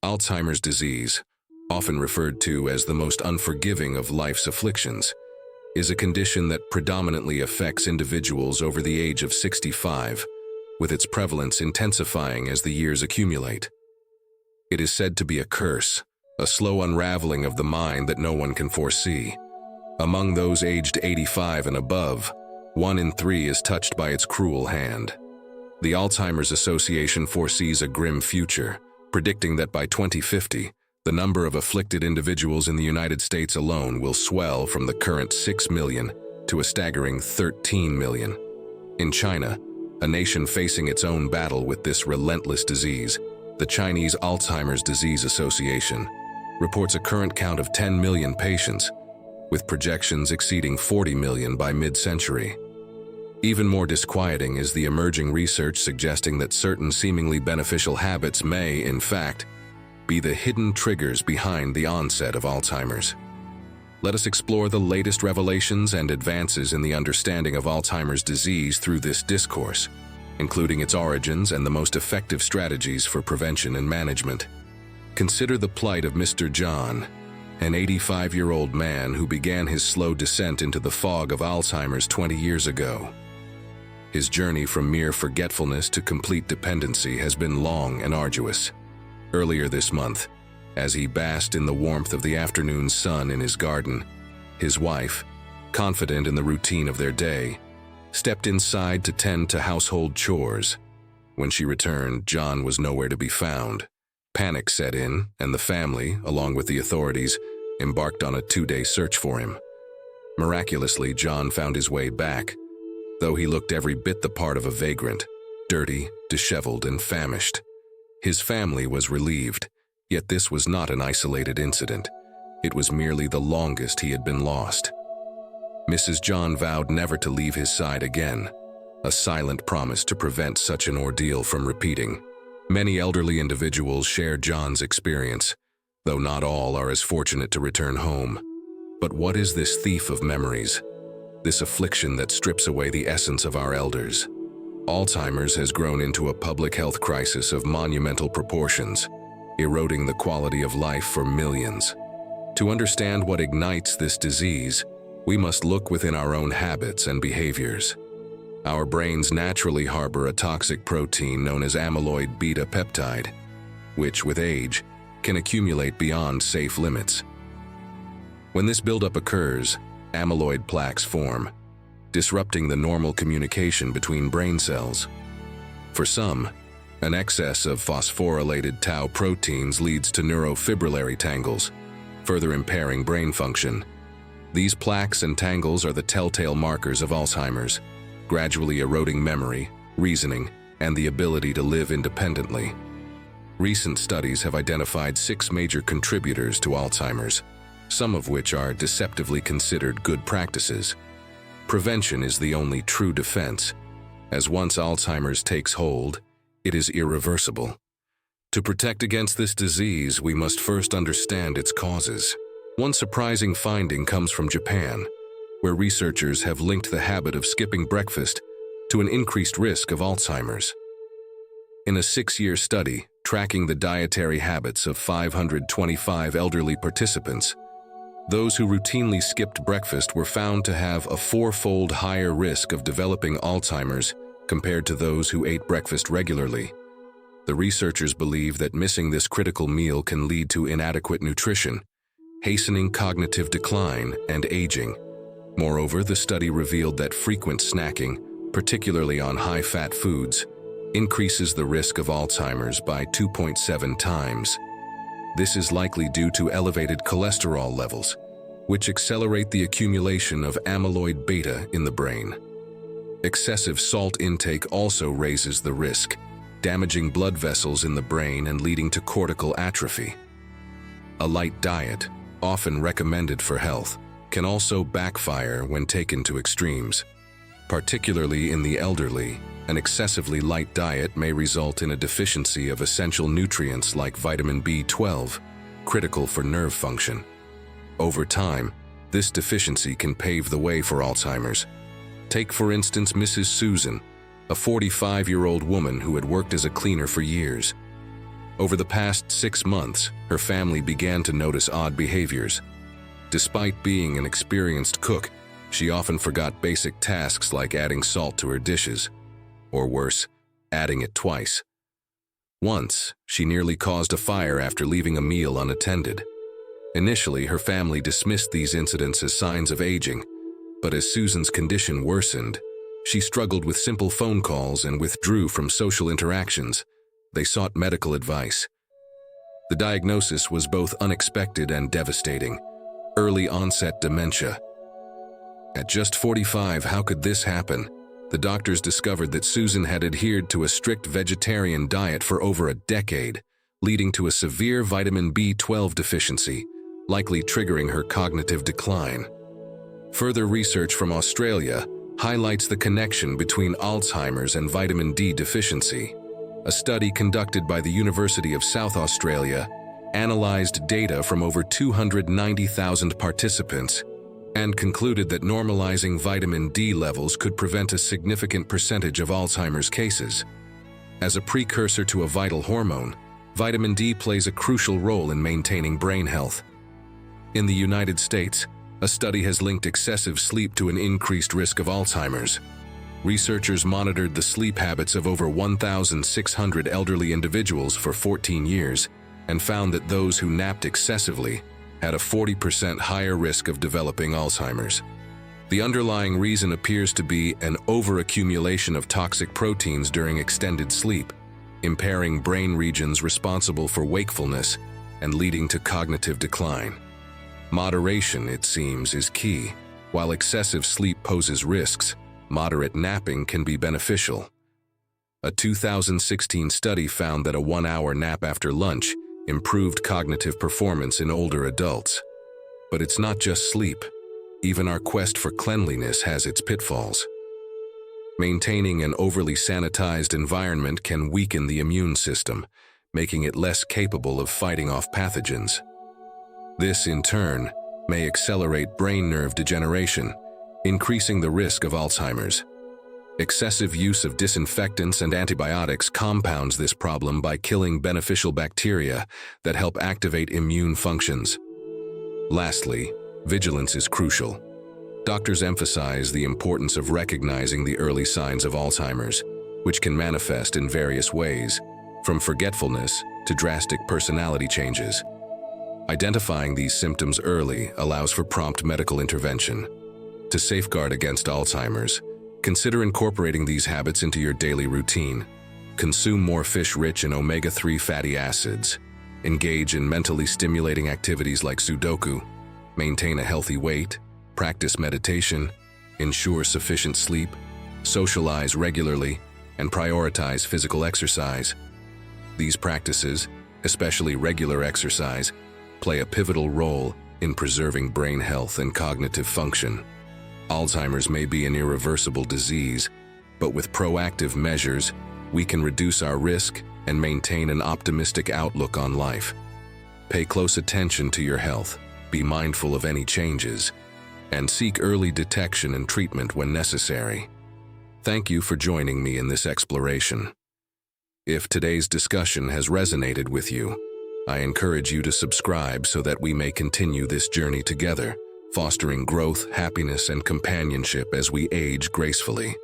Alzheimer's disease, often referred to as the most unforgiving of life's afflictions, is a condition that predominantly affects individuals over the age of 65, with its prevalence intensifying as the years accumulate. It is said to be a curse, a slow unraveling of the mind that no one can foresee. Among those aged 85 and above, 1 in 3 is touched by its cruel hand. The Alzheimer's Association foresees a grim future, predicting that by 2050, the number of afflicted individuals in the United States alone will swell from the current 6 million to a staggering 13 million. In China, a nation facing its own battle with this relentless disease, the Chinese Alzheimer's Disease Association reports a current count of 10 million patients, with projections exceeding 40 million by mid-century. Even more disquieting is the emerging research suggesting that certain seemingly beneficial habits may, in fact, be the hidden triggers behind the onset of Alzheimer's. Let us explore the latest revelations and advances in the understanding of Alzheimer's disease through this discourse, including its origins and the most effective strategies for prevention and management. Consider the plight of Mr. John, an 85-year-old man who began his slow descent into the fog of Alzheimer's 20 years ago. His journey from mere forgetfulness to complete dependency has been long and arduous. Earlier this month, as he basked in the warmth of the afternoon sun in his garden, his wife, confident in the routine of their day, stepped inside to tend to household chores. When she returned, John was nowhere to be found. Panic set in, and the family, along with the authorities, embarked on a 2-day search for him. Miraculously, John found his way back, though he looked every bit the part of a vagrant, dirty, disheveled, and famished. His family was relieved, yet this was not an isolated incident. It was merely the longest he had been lost. Mrs. John vowed never to leave his side again, a silent promise to prevent such an ordeal from repeating. Many elderly individuals share John's experience, though not all are as fortunate to return home. But what is this thief of memories? This affliction that strips away the essence of our elders? Alzheimer's has grown into a public health crisis of monumental proportions, eroding the quality of life for millions. To understand what ignites this disease, we must look within our own habits and behaviors. Our brains naturally harbor a toxic protein known as amyloid beta peptide, which, with age, can accumulate beyond safe limits. When this buildup occurs, amyloid plaques form, disrupting the normal communication between brain cells. For some, an excess of phosphorylated tau proteins leads to neurofibrillary tangles, further impairing brain function. These plaques and tangles are the telltale markers of Alzheimer's, gradually eroding memory, reasoning, and the ability to live independently. Recent studies have identified 6 major contributors to Alzheimer's, some of which are deceptively considered good practices. Prevention is the only true defense, as once Alzheimer's takes hold, it is irreversible. To protect against this disease, we must first understand its causes. One surprising finding comes from Japan, where researchers have linked the habit of skipping breakfast to an increased risk of Alzheimer's. In a 6-year study tracking the dietary habits of 525 elderly participants, those who routinely skipped breakfast were found to have a 4-fold higher risk of developing Alzheimer's compared to those who ate breakfast regularly. The researchers believe that missing this critical meal can lead to inadequate nutrition, hastening cognitive decline and aging. Moreover, the study revealed that frequent snacking, particularly on high-fat foods, increases the risk of Alzheimer's by 2.7 times. This is likely due to elevated cholesterol levels, which accelerate the accumulation of amyloid beta in the brain. Excessive salt intake also raises the risk, damaging blood vessels in the brain and leading to cortical atrophy. A light diet, often recommended for health, can also backfire when taken to extremes. Particularly in the elderly, an excessively light diet may result in a deficiency of essential nutrients like vitamin B12, critical for nerve function. Over time, this deficiency can pave the way for Alzheimer's. Take, for instance, Mrs. Susan, a 45-year-old woman who had worked as a cleaner for years. Over the past 6 months, her family began to notice odd behaviors. Despite being an experienced cook, she often forgot basic tasks like adding salt to her dishes, or worse, adding it twice. Once, she nearly caused a fire after leaving a meal unattended. Initially, her family dismissed these incidents as signs of aging, but as Susan's condition worsened, she struggled with simple phone calls and withdrew from social interactions. They sought medical advice. The diagnosis was both unexpected and devastating: early onset dementia. At just 45, how could this happen? The doctors discovered that Susan had adhered to a strict vegetarian diet for over a decade, leading to a severe vitamin B12 deficiency, likely triggering her cognitive decline. Further research from Australia highlights the connection between Alzheimer's and vitamin D deficiency. A study conducted by the University of South Australia analyzed data from over 290,000 participants and concluded that normalizing vitamin D levels could prevent a significant percentage of Alzheimer's cases. As a precursor to a vital hormone, vitamin D plays a crucial role in maintaining brain health. In the United States, a study has linked excessive sleep to an increased risk of Alzheimer's. Researchers monitored the sleep habits of over 1,600 elderly individuals for 14 years and found that those who napped excessively had a 40% higher risk of developing Alzheimer's. The underlying reason appears to be an overaccumulation of toxic proteins during extended sleep, impairing brain regions responsible for wakefulness and leading to cognitive decline. Moderation, it seems, is key. While excessive sleep poses risks, moderate napping can be beneficial. A 2016 study found that a 1-hour nap after lunch improved cognitive performance in older adults. But it's not just sleep. Even our quest for cleanliness has its pitfalls. Maintaining an overly sanitized environment can weaken the immune system, making it less capable of fighting off pathogens. This, in turn, may accelerate brain nerve degeneration, increasing the risk of Alzheimer's. Excessive use of disinfectants and antibiotics compounds this problem by killing beneficial bacteria that help activate immune functions. Lastly, vigilance is crucial. Doctors emphasize the importance of recognizing the early signs of Alzheimer's, which can manifest in various ways, from forgetfulness to drastic personality changes. Identifying these symptoms early allows for prompt medical intervention. To safeguard against Alzheimer's, consider incorporating these habits into your daily routine. Consume more fish rich in omega-3 fatty acids. Engage in mentally stimulating activities like Sudoku. Maintain a healthy weight. Practice meditation. Ensure sufficient sleep. Socialize regularly, and prioritize physical exercise. These practices, especially regular exercise, play a pivotal role in preserving brain health and cognitive function. Alzheimer's may be an irreversible disease, but with proactive measures, we can reduce our risk and maintain an optimistic outlook on life. Pay close attention to your health, be mindful of any changes, and seek early detection and treatment when necessary. Thank you for joining me in this exploration. If today's discussion has resonated with you, I encourage you to subscribe so that we may continue this journey together, fostering growth, happiness, and companionship as we age gracefully.